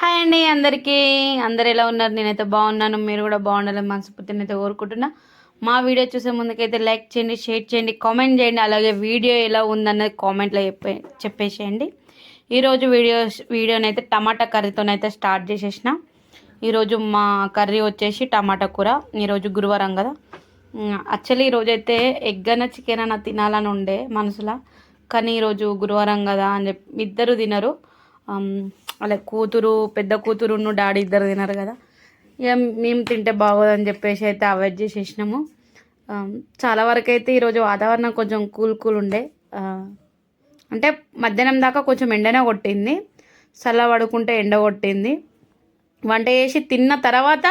Hi అండి అందరికీ. అందరు ఎలా ఉన్నారు? నేనైతే బాగున్నాను, మీరు కూడా బాగుండాలని మనస్ఫూర్తిని అయితే కోరుకుంటున్నా. మా వీడియో చూసే ముందుకైతే లైక్ చేయండి, షేర్ చేయండి, కామెంట్ చేయండి. అలాగే వీడియో ఎలా ఉందన్నది కామెంట్లో చెప్పేసేయండి. ఈరోజు వీడియోని అయితే టమాటా కర్రీతోనైతే స్టార్ట్ చేసేసిన. ఈరోజు మా కర్రీ వచ్చేసి టమాటా కూర. ఈరోజు గురువారం కదా. యాక్చువల్లీ ఈరోజు అయితే ఎగ్ అన్న చికెన్ అన్న తినాలని ఉండే మనసులో, కానీ ఈరోజు గురువారం కదా అని చెప్పి ఇద్దరు తినరు. అలా పెద్ద కూతురును డాడీ ఇద్దరు తినరు కదా. ఇక మేము తింటే బాగోదని చెప్పేసి అయితే అవాయిడ్ చేసేసినాము. చాలా వరకు అయితే ఈరోజు వాతావరణం కొంచెం కూల్ ఉండే. అంటే మధ్యాహ్నం దాకా కొంచెం ఎండనే కొట్టింది, చల్ల పడుకుంటే ఎండ కొట్టింది. వంట చేసి తిన్న తర్వాత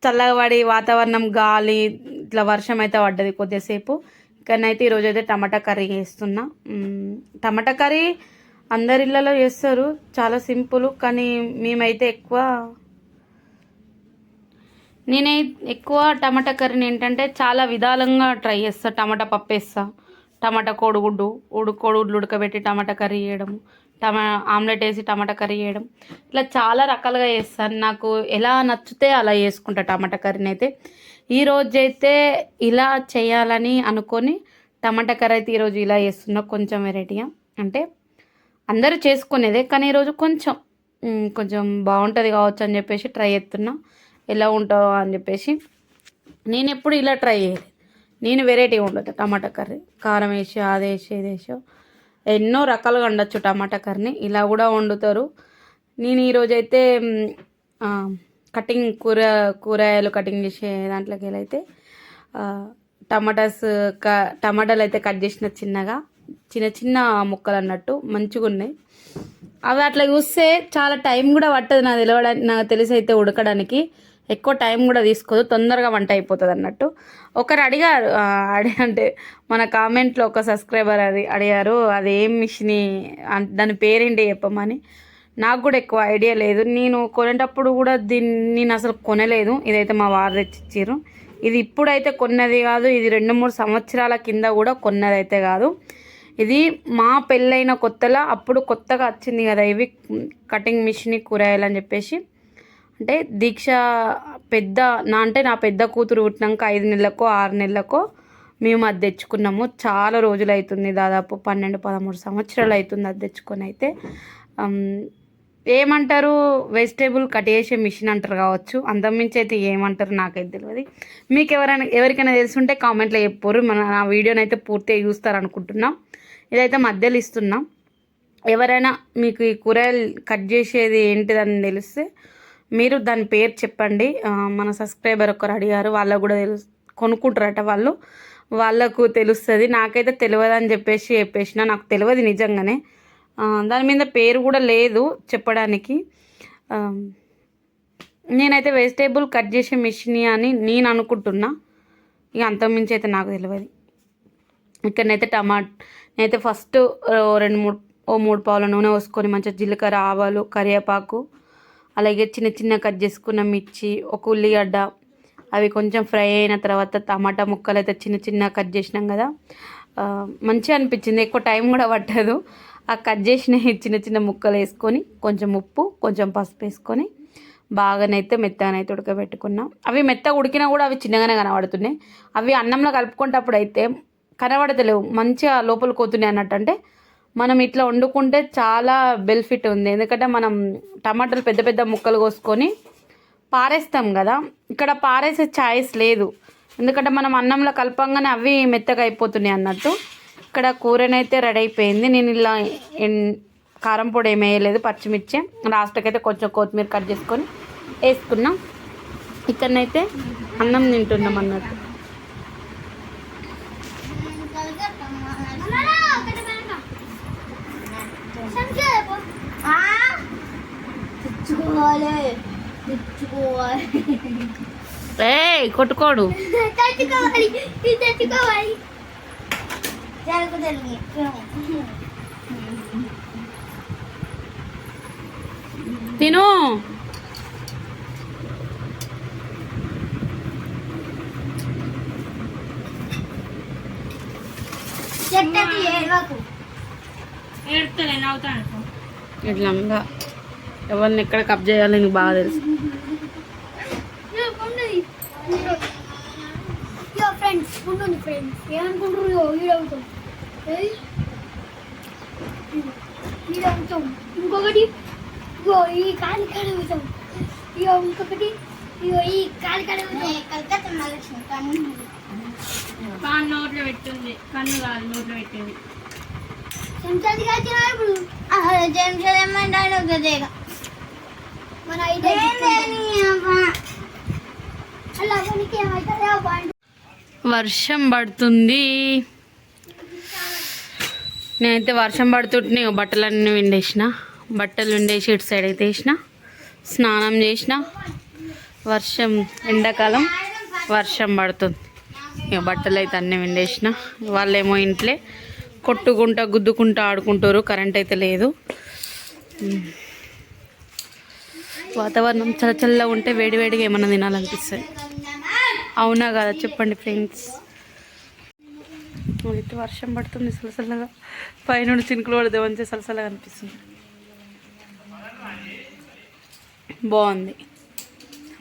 చల్లబడి వాతావరణం గాలి ఇట్లా వర్షం అయితే పడ్డది కొద్దిసేపు. ఇక్కడనైతే ఈరోజు అయితే టమాటా కర్రీ చేస్తున్నా. టమాటా కర్రీ అందరి ఇళ్ళలో చేస్తారు, చాలా సింపుల్. కానీ నేనే ఎక్కువ టమాటా కర్రీని ఏంటంటే చాలా విధాలుగా ట్రై చేస్తాను. టమాటా పప్పు వేస్తా, టమాటా కోడిగుడ్లు ఉడకబెట్టి టమాటా కర్రీ చేయడం, ఆమ్లెట్ వేసి టమాటా కర్రీ చేయడం, ఇట్లా చాలా రకాలుగా చేస్తాను. నాకు ఎలా నచ్చితే అలా చేసుకుంటా టమాటా కర్రీని. అయితే ఈరోజైతే ఇలా చేయాలని అనుకొని టమాటా కర్రీ అయితే ఈరోజు ఇలా చేస్తున్నా, కొంచెం వెరైటీగా. అంటే అందరూ చేసుకునేదే, కానీ ఈరోజు కొంచెం బాగుంటుంది కావచ్చు అని చెప్పేసి ట్రై చేస్తున్నా. ఎలా ఉంటుందో అని చెప్పేసి. నేను ఎప్పుడు ఇలా ట్రై చేయలేదు. నేను వెరైటీగా ఉండదు టమాటా కర్రీ, కారం వేసి అది వేసి ఇది వేసి ఎన్నో రకాలుగా వండొచ్చు టమాటా కర్రీని. ఇలా కూడా వండుతారు. నేను ఈరోజైతే కూరగాయలు కటింగ్ చేసే దాంట్లోకి వెళ్ళైతే టమాటాలు అయితే కట్ చేసిన చిన్న చిన్న ముక్కలు అన్నట్టు మంచిగా ఉన్నాయి. అవి అట్లా చూస్తే చాలా టైం కూడా పట్టదు నాకు తెలిసి అయితే ఉడకడానికి. ఎక్కువ టైం కూడా తీసుకోదు, తొందరగా వంట అయిపోతుంది అన్నట్టు. ఒకరు అడిగారు, అంటే మన కామెంట్లో ఒక సబ్స్క్రైబర్ అడిగారు, అది ఏం మిషన్, దాని పేరేంటి చెప్పమని. నాకు కూడా ఎక్కువ ఐడియా లేదు. నేను కొనేటప్పుడు కూడా నేను అసలు కొనలేదు. ఇదైతే మా వారు తెచ్చిచ్చారు. ఇది ఇప్పుడైతే కొన్నది కాదు, ఇది 2-3 సంవత్సరాల కింద కూడా కొన్నది అయితే కాదు. ఇది మా పెళ్ళైన కొత్తలో అప్పుడు కొత్తగా వచ్చింది కదా ఇవి కటింగ్ మిషన్ కూరగాయలు అని చెప్పేసి. అంటే దీక్ష నా పెద్ద కూతురు పుట్టినాక 5 నెలలకో 6 నెలలకో మేము అది తెచ్చుకున్నాము. చాలా రోజులు అవుతుంది, దాదాపు 12-13 సంవత్సరాలు అవుతుంది అది తెచ్చుకొని. అయితే ఏమంటారు, వెజిటేబుల్ కట్ చేసే మిషన్ అంటారు కావచ్చు, అంతకుమించి అయితే ఏమంటారు నాకైతే తెలియదు. మీకు ఎవరికైనా తెలుసుంటే కామెంట్లో చెప్పరు. నా వీడియోని అయితే పూర్తిగా చూస్తారనుకుంటున్నాం. ఇదైతే మధ్యలో ఇస్తున్నాం. ఎవరైనా మీకు ఈ కూరగాయలు కట్ చేసేది ఏంటిదని తెలిస్తే మీరు దాని పేరు చెప్పండి. మన సబ్స్క్రైబర్ ఒకరు అడిగారు, వాళ్ళకు కూడా కొనుక్కుంటారట వాళ్ళకు తెలుస్తుంది. నాకైతే తెలియదు అని చెప్పేసిన. నాకు తెలియదు నిజంగానే. దాని మీద పేరు కూడా లేదు చెప్పడానికి. నేనైతే వెజిటేబుల్ కట్ చేసే మిషన్ అని నేను అనుకుంటున్నా. ఇక అంతకుమించి అయితే నాకు తెలియదు. ఇక్కడనైతే నేనైతే ఫస్ట్ 3 పావుల నూనె పోసుకొని మంచిగా జీలకర్ర, ఆవాలు, కరివేపాకు, అలాగే చిన్న కట్ చేసుకున్న మిర్చి, ఒక ఉల్లిగడ్డ, అవి కొంచెం ఫ్రై అయిన తర్వాత టమాటా ముక్కలు అయితే చిన్న కట్ చేసినాం కదా. మంచిగా అనిపించింది, ఎక్కువ టైం కూడా పట్టదు. ఆ కట్ చేసిన చిన్న ముక్కలు వేసుకొని కొంచెం ఉప్పు, కొంచెం పసుపు వేసుకొని బాగానైతే మెత్తగానైతే ఉడకబెట్టుకున్నాం. అవి మెత్తగా ఉడికినా కూడా అవి చిన్నగానే కనబడుతున్నాయి. అవి అన్నంలో కలుపుకునేటప్పుడు అయితే కనబడతలేవు, మంచిగా లోపలికి పోతున్నాయి అన్నట్టు. అంటే మనం ఇట్లా వండుకుంటే చాలా బెనిఫిట్ ఉంది. ఎందుకంటే మనం టమాటాలు పెద్ద ముక్కలు కోసుకొని పారేస్తాం కదా, ఇక్కడ పారేసే ఛాయిస్ లేదు. ఎందుకంటే మనం అన్నంలో కలపంగానే అవి మెత్తగా అయిపోతున్నాయి అన్నట్టు. ఇక్కడ కూరనైతే రెడీ అయిపోయింది. నేను ఇలా కారం పొడి ఏమి వేయలేదు, పచ్చిమిర్చి లాస్ట్కి అయితే కొంచెం కొత్తిమీర కట్ చేసుకొని వేసుకున్నాం. ఇక్కడనైతే అన్నం తింటున్నాం అన్నట్టు. కొట్టుకోడు తిను. ఎట్లా ఎవరిని ఎక్కడ కప్ చేయాలో నీకు బాగా తెలుసు. ఫ్రెండ్స్ ఏమనుకుంటారు అవుతాం ఇంకొకటి ఇగో ఈ కాలి కాడ అవుతాం ఇగో ఇంకొకటి ఇగో ఈ కాలి కాడ కలకత్తా మహాలక్ష్మి కన్ను నోట్లో పెట్టింది కన్ను కాదు నోట్లో పెట్టింది చెంచాది కాచిన ఇప్పుడు చెంచాది ఏమంటాడు గదేగా మన అలా మనకి ఏమవుతుంది. వర్షం పడుతుంది. నేనైతే వర్షం పడుతుంటే బట్టలన్నీ విండేసిన. బట్టలు విండేసి ఇటు సైడ్ అయితే వేసిన, స్నానం చేసిన. వర్షం ఎండాకాలం వర్షం పడుతుంది. ఇక బట్టలు అయితే అన్నీ విండేసిన. వాళ్ళేమో ఇంట్లో కొట్టుకుంటా గుద్దుకుంటా ఆడుకుంటారు. కరెంట్ అయితే లేదు. వాతావరణం చల్లగా ఉంటే వేడివేడిగా ఏమన్నా తినాలనిపిస్తుంది. అవునా కదా చెప్పండి ఫ్రెండ్స్. అయితే వర్షం పడుతుంది సలసలగా, పైనుండి చినుకులు పడితే మంచి సలసలగా అనిపిస్తుంది. బాగుంది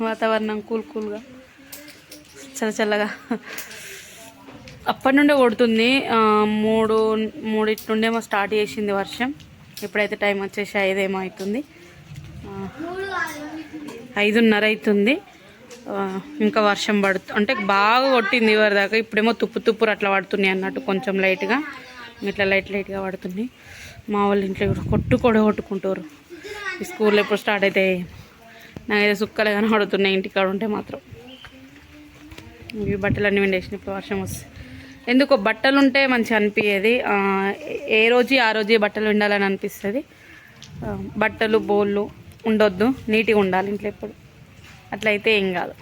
వాతావరణం, కూల్గా చల్లగా. అప్పటి నుండే కొడుతుంది. మూడింటి నుండేమో స్టార్ట్ చేసింది వర్షం. ఇప్పుడైతే టైం వచ్చేసి 5 ఏమో అవుతుంది, 5:30 అవుతుంది. ఇంకా వర్షం అంటే బాగా కొట్టింది ఇవరిదాకా. ఇప్పుడేమో తుప్పురు అట్లా పడుతున్నాయి అన్నట్టు, కొంచెం లైట్గా ఇట్లా లైట్గా పడుతుంది. మా వాళ్ళు ఇంట్లో కొట్టుకుంటారు. ఈ స్కూల్లో ఎప్పుడు స్టార్ట్ అయితే నాకైతే సుక్కలు కానీ పడుతున్నాయి ఇంటికాడ ఉంటే మాత్రం. ఇవి బట్టలన్నీ విండేసిన. ఇప్పుడు వర్షం వస్తే ఎందుకో బట్టలు ఉంటే మంచిగా అనిపించేది. ఏ రోజు ఆ రోజే బట్టలు విండాలని అనిపిస్తుంది. బట్టలు బోళ్ళు ఉండొద్దు, నీట్గా ఉండాలి ఇంట్లో ఎప్పుడు. అట్లయితే ఏం కాదు.